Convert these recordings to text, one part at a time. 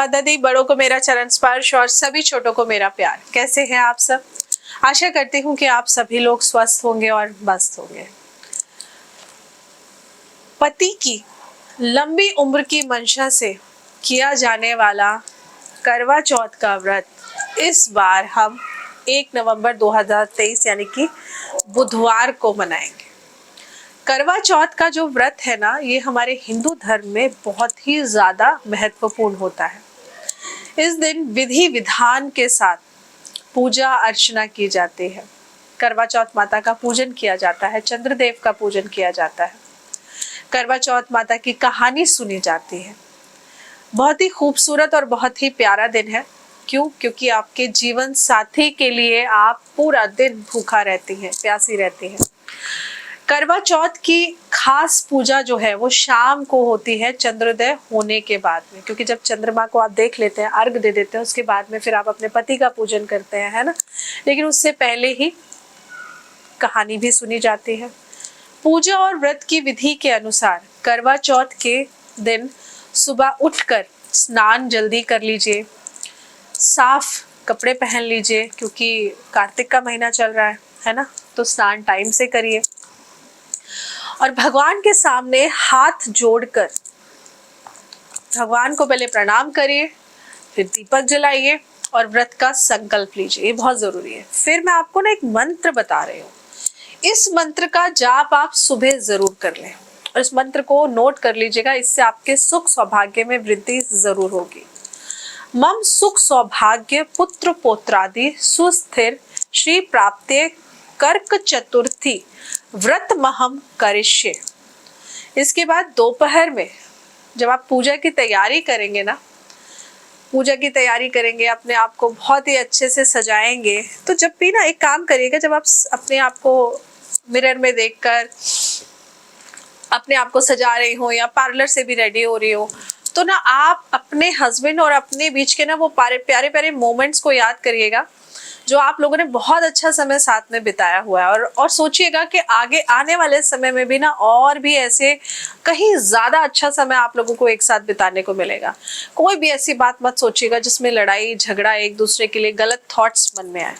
माता दी, बड़ों को मेरा चरण स्पर्श और सभी छोटों को मेरा प्यार। कैसे हैं आप सब? आशा करती हूँ कि आप सभी लोग स्वस्थ होंगे और मस्त होंगे। पति की लंबी उम्र की मंशा से किया जाने वाला करवा चौथ का व्रत इस बार हम 1 नवंबर 2023 यानी कि बुधवार को मनाएंगे। करवा चौथ का जो व्रत है ना, ये हमारे हिंदू धर्म में बहुत ही ज्यादा महत्वपूर्ण होता है। इस दिन विधि विधान के साथ पूजा अर्चना की जाती है। करवा चौथ माता का पूजन किया जाता है, चंद्रदेव का पूजन किया जाता है, करवा चौथ माता की कहानी सुनी जाती है। बहुत ही खूबसूरत और बहुत ही प्यारा दिन है। क्यों? क्योंकि आपके जीवन साथी के लिए आप पूरा दिन भूखा रहती हैं, प्यासी रहती हैं। करवा चौथ की खास पूजा जो है वो शाम को होती है, चंद्रोदय होने के बाद में, क्योंकि जब चंद्रमा को आप देख लेते हैं, अर्घ दे देते हैं, उसके बाद में फिर आप अपने पति का पूजन करते हैं, है ना। लेकिन उससे पहले ही कहानी भी सुनी जाती है। पूजा और व्रत की विधि के अनुसार करवा चौथ के दिन सुबह उठकर स्नान जल्दी कर लीजिए, साफ कपड़े पहन लीजिए, क्योंकि कार्तिक का महीना चल रहा है ना, तो स्नान टाइम से करिए और भगवान के सामने हाथ जोड़कर भगवान को पहले प्रणाम करिए, फिर दीपक जलाइए और व्रत का संकल्प लीजिए। ये बहुत जरूरी है। फिर मैं आपको ना एक मंत्र बता रही हूँ, इस मंत्र का जाप आप सुबह जरूर कर लें और इस मंत्र को नोट कर लीजिएगा, इससे आपके सुख सौभाग्य में वृद्धि जरूर होगी। मम सुख सौभाग्य पुत्र पोत्रादि सुस्थिर श्री प्राप्ते कर्क चतुर्थी व्रत महम करिष्ये। इसके बाद दोपहर में जब आप पूजा की तैयारी करेंगे ना, पूजा की तैयारी करेंगे, अपने आप को बहुत ही अच्छे से सजाएंगे, तो जब भी ना एक काम करिएगा, जब आप अपने आप को मिरर में देखकर अपने आप को सजा रही हो या पार्लर से भी रेडी हो रही हो, तो ना आप अपने हस्बैंड और अपने बीच के ना वो प्यारे प्यारे मोमेंट्स को याद करिएगा जो आप लोगों ने बहुत अच्छा समय साथ में बिताया हुआ है। और सोचिएगा कि आगे आने वाले समय में भी ना और भी ऐसे कहीं ज्यादा अच्छा समय आप लोगों को एक साथ बिताने को मिलेगा। कोई भी ऐसी बात मत सोचिएगा जिसमें लड़ाई झगड़ा, एक दूसरे के लिए गलत थॉट्स मन में आए।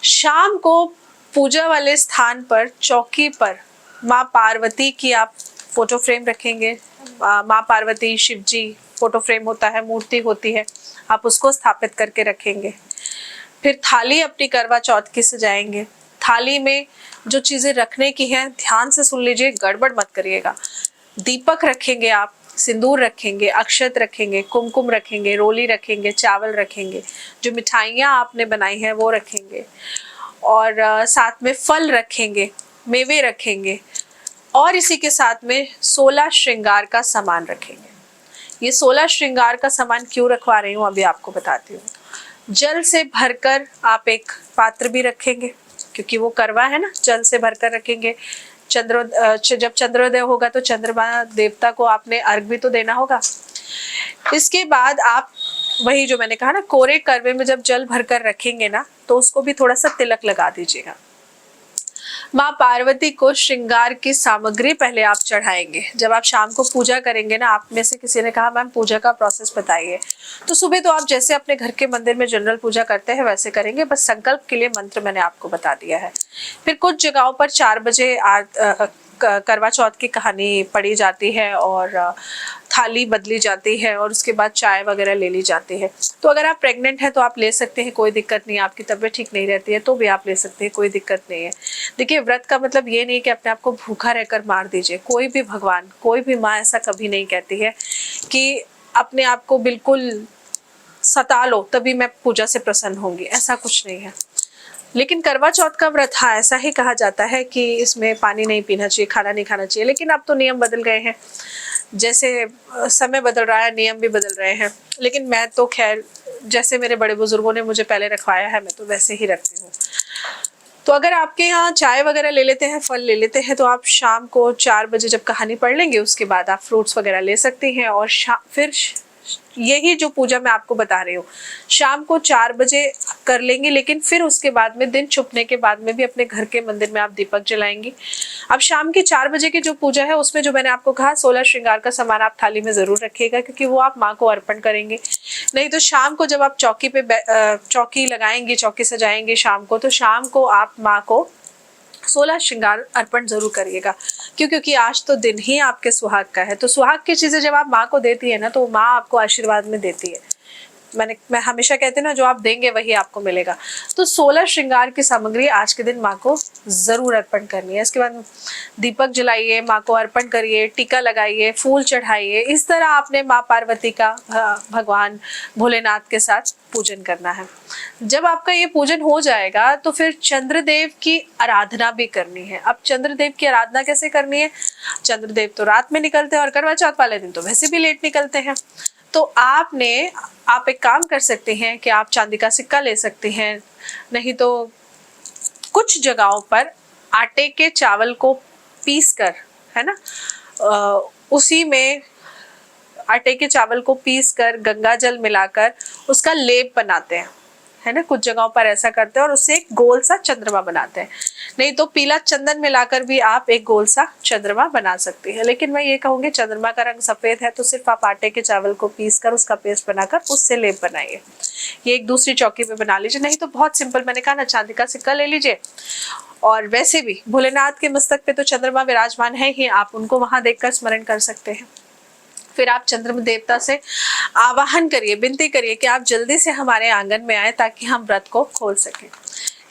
शाम को पूजा वाले स्थान पर चौकी पर माँ पार्वती की आप फोटो फ्रेम रखेंगे। माँ पार्वती, शिव जी फोटो फ्रेम होता है, मूर्ति होती है, आप उसको स्थापित करके रखेंगे। फिर थाली अपनी करवा चौथ की सजाएंगे। थाली में जो चीजें रखने की हैं ध्यान से सुन लीजिए, गड़बड़ मत करिएगा। दीपक रखेंगे आप, सिंदूर रखेंगे, अक्षत रखेंगे, कुमकुम रखेंगे, रोली रखेंगे, चावल रखेंगे, जो मिठाइयाँ आपने बनाई हैं वो रखेंगे और साथ में फल रखेंगे, मेवे रखेंगे और इसी के साथ में 16 श्रृंगार का सामान रखेंगे। ये 16 श्रृंगार का सामान क्यों रखवा रही हूँ अभी आपको बताती हूँ। जल से भरकर आप एक पात्र भी रखेंगे, क्योंकि वो करवा है ना, जल से भरकर रखेंगे। जब चंद्रोदय होगा तो चंद्रमा देवता को आपने अर्घ भी तो देना होगा। इसके बाद आप वही जो मैंने कहा ना, कोरे करवे में जब जल भरकर रखेंगे ना, तो उसको भी थोड़ा सा तिलक लगा दीजिएगा। माँ पार्वती को श्रृंगार की सामग्री पहले आप चढ़ाएंगे। जब आप शाम को पूजा करेंगे ना, आप में से किसी ने कहा मैम पूजा का प्रोसेस बताइए, तो सुबह तो आप जैसे अपने घर के मंदिर में जनरल पूजा करते हैं वैसे करेंगे, बस संकल्प के लिए मंत्र मैंने आपको बता दिया है। फिर कुछ जगहों पर 4 बजे करवा चौथ की कहानी पढ़ी जाती है और थाली बदली जाती है और उसके बाद चाय वगैरह ले ली जाती है। तो अगर आप प्रेग्नेंट हैं तो आप ले सकते हैं, कोई दिक्कत नहीं है। आपकी तबीयत ठीक नहीं रहती है तो भी आप ले सकते हैं, कोई दिक्कत नहीं है। देखिए, व्रत का मतलब ये नहीं कि अपने आप को भूखा रहकर मार दीजिए। कोई भी भगवान, कोई भी माँ ऐसा कभी नहीं कहती है कि अपने आप को बिल्कुल सता लो तभी मैं पूजा से प्रसन्न होंगी, ऐसा कुछ नहीं है। लेकिन करवा चौथ का व्रत, हाँ, ऐसा ही कहा जाता है कि इसमें पानी नहीं पीना चाहिए, खाना नहीं खाना चाहिए। लेकिन अब तो नियम बदल गए हैं, जैसे समय बदल रहा है नियम भी बदल रहे हैं। लेकिन मैं तो खैर, जैसे मेरे बड़े बुजुर्गों ने मुझे पहले रखवाया है, मैं तो वैसे ही रखती हूँ। तो अगर आपके यहाँ चाय वगैरह ले लेते हैं, फल ले लेते हैं, तो आप शाम को 4 बजे जब कहानी पढ़ लेंगे उसके बाद आप फ्रूट्स वगैरह ले सकती हैं और फिर यही जो पूजा मैं आपको बता रही हूँ शाम को 4 बजे कर लेंगे, लेकिन फिर उसके बाद में दिन छुपने के बाद में भी अपने घर के मंदिर में आप दीपक जलाएंगी। अब शाम की 4 बजे की जो पूजा है उसमें जो मैंने आपको कहा 16 श्रृंगार का सामान आप थाली में जरूर रखिएगा, क्योंकि वो आप माँ को अर्पण करेंगे। नहीं तो शाम को जब आप चौकी लगाएंगे, चौकी सजाएंगे शाम को, तो शाम को आप माँ को 16 श्रृंगार अर्पण जरूर करिएगा। क्योंकि आज तो दिन ही आपके सुहाग का है, तो सुहाग की चीजें जब आप माँ को देती है ना, तो माँ आपको आशीर्वाद में देती है। मैं हमेशा कहती हूँ ना, जो आप देंगे वही आपको मिलेगा। तो 16 श्रृंगार की सामग्री आज के दिन माँ को जरूर अर्पण करनी है। इसके बाद दीपक जलाइए, माँ को अर्पण करिए, टीका लगाइए, फूल चढ़ाइए। इस तरह आपने माँ पार्वती का भगवान भोलेनाथ के साथ पूजन करना है। जब आपका ये पूजन हो जाएगा तो फिर चंद्रदेव की आराधना भी करनी है। अब चंद्रदेव की आराधना कैसे करनी है? चंद्रदेव तो रात में निकलते हैं और करवा चौथ वाले दिन तो वैसे भी लेट निकलते हैं। तो आप एक काम कर सकते हैं कि आप चांदी का सिक्का ले सकते हैं, नहीं तो कुछ जगहों पर आटे के चावल को पीस कर, है ना, उसी में आटे के चावल को पीस कर गंगा जल मिलाकर उसका लेप बनाते हैं, है ना। कुछ जगहों पर ऐसा करते हैं और उससे एक गोल सा चंद्रमा बनाते हैं। नहीं तो पीला चंदन मिलाकर भी आप एक गोल सा चंद्रमा बना सकती है। लेकिन मैं ये कहूँगी चंद्रमा का रंग सफेद है, तो सिर्फ आप आटे के चावल को पीस कर उसका पेस्ट बनाकर उससे लेप बनाइए। ये एक दूसरी चौकी पे बना लीजिए। नहीं तो बहुत सिंपल, मैंने कहा ना, चांदी का सिक्का ले लीजिए। और वैसे भी भोलेनाथ के मस्तक पे तो चंद्रमा विराजमान है ही, आप उनको वहां देखकर स्मरण कर सकते हैं। फिर आप चंद्रमा देवता से आवाहन करिए, विनती करिए कि आप जल्दी से हमारे आंगन में आए ताकि हम व्रत को खोल सकें।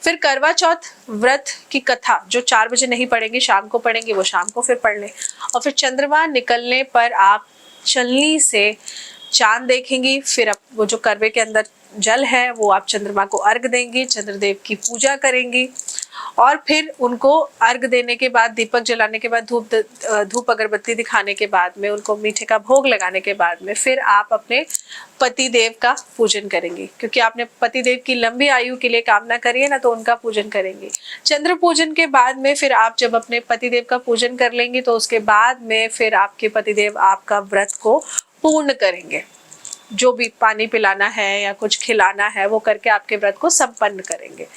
फिर करवा चौथ व्रत की कथा जो 4 बजे नहीं पढ़ेंगे, शाम को पढ़ेंगे, वो शाम को फिर पढ़ लें। और फिर चंद्रमा निकलने पर आप चलनी से चांद देखेंगी। फिर अब वो जो करवे के अंदर जल है वो आप चंद्रमा को अर्घ देंगी, चंद्रदेव की पूजा करेंगी। और फिर उनको अर्घ देने के बाद, दीपक जलाने के बाद, धूप अगरबत्ती दिखाने के बाद में, उनको मीठे का भोग लगाने के बाद में फिर आप अपने पति देव का पूजन करेंगे। क्योंकि आपने पति देव की लंबी आयु के लिए कामना करी है ना, तो उनका पूजन करेंगे। चंद्र पूजन के बाद में फिर आप जब अपने पति देव का पूजन कर लेंगे, तो उसके बाद में फिर आपके पति देव आपका व्रत को पूर्ण करेंगे। जो भी पानी पिलाना है या कुछ खिलाना है वो करके आपके व्रत को संपन्न करेंगे।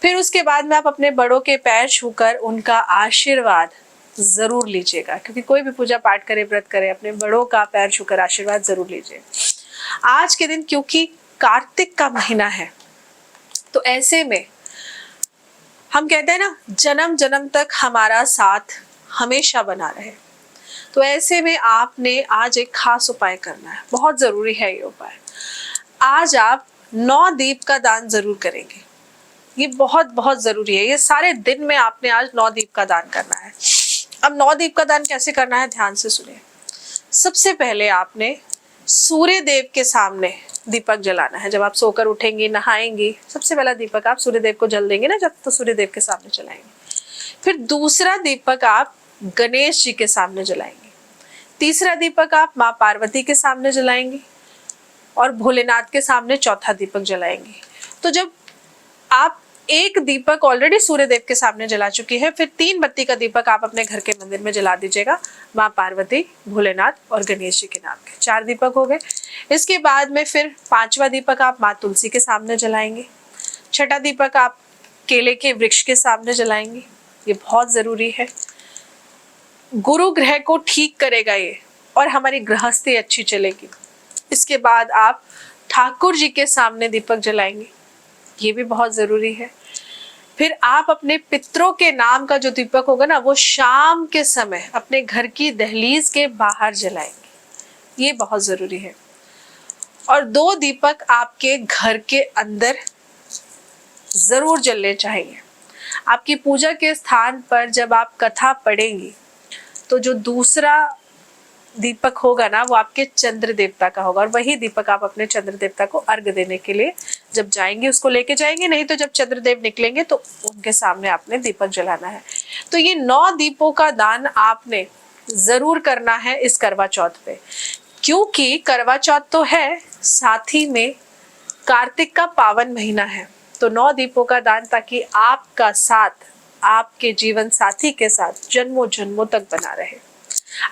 फिर उसके बाद में आप अपने बड़ों के पैर छूकर उनका आशीर्वाद जरूर लीजिएगा। क्योंकि कोई भी पूजा पाठ करे, व्रत करे, अपने बड़ों का पैर छूकर आशीर्वाद जरूर लीजिए। आज के दिन क्योंकि कार्तिक का महीना है, तो ऐसे में हम कहते हैं ना, जन्म जन्म तक हमारा साथ हमेशा बना रहे। तो ऐसे में आपने आज एक खास उपाय करना है, बहुत जरूरी है ये उपाय। आज आप 9 दीप का दान जरूर करेंगे। ये बहुत बहुत जरूरी है। ये सारे दिन में आपने आज 9 दीप का दान करना है। अब 9 दीप का दान कैसे करना है, ध्यान से सुनिए। सबसे पहले आपने सूर्य देव के सामने दीपक जलाना है। जब आप सोकर उठेंगी, नहाएंगी, सबसे पहला दीपक आप सूर्य देव को जल देंगे ना, जब तो सूर्य देव के सामने जलाएंगे। फिर दूसरा दीपक आप गणेश जी के सामने जलाएंगे। तीसरा दीपक आप माँ पार्वती के सामने जलाएंगे और भोलेनाथ के सामने चौथा दीपक जलाएंगे। तो जब आप एक दीपक ऑलरेडी सूर्य देव के सामने जला चुकी है, फिर 3 बत्ती का दीपक आप अपने घर के मंदिर में जला दीजिएगा, माँ पार्वती, भोलेनाथ और गणेश जी के नाम के 4 दीपक हो गए। इसके बाद में फिर 5वां दीपक आप माँ तुलसी के सामने जलाएंगे। 6ठा दीपक आप केले के वृक्ष के सामने जलाएंगे। ये बहुत जरूरी है, गुरु ग्रह को ठीक करेगा ये, और हमारी गृहस्थी अच्छी चलेगी। इसके बाद आप ठाकुर जी के सामने दीपक जलाएंगे, ये भी बहुत जरूरी है। फिर आप अपने पितरों के नाम का जो दीपक होगा ना, वो शाम के समय अपने घर की दहलीज के बाहर जलाएंगे, ये बहुत जरूरी है। और 2 दीपक आपके घर के अंदर जरूर जलने चाहिए। आपकी पूजा के स्थान पर जब आप कथा पढ़ेंगी, तो जो दूसरा दीपक होगा ना, वो आपके चंद्र देवता का होगा, और वही दीपक आप अपने चंद्र देवता को अर्घ देने के लिए जब जाएंगे उसको लेके जाएंगे। नहीं तो जब चंद्रदेव निकलेंगे तो उनके सामने आपने दीपक जलाना है। तो ये 9 दीपों का दान आपने जरूर करना है इस करवा चौथ पे, क्योंकि करवा चौथ तो है, साथ ही में कार्तिक का पावन महीना है। तो 9 दीपों का दान, ताकि आपका साथ आपके जीवन साथी के साथ जन्मों जन्मों तक बना रहे।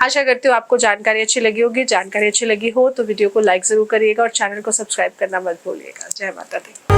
आशा करती हूँ आपको जानकारी अच्छी लगी होगी। जानकारी अच्छी लगी हो तो वीडियो को लाइक जरूर करिएगा और चैनल को सब्सक्राइब करना मत भूलिएगा। जय माता दी।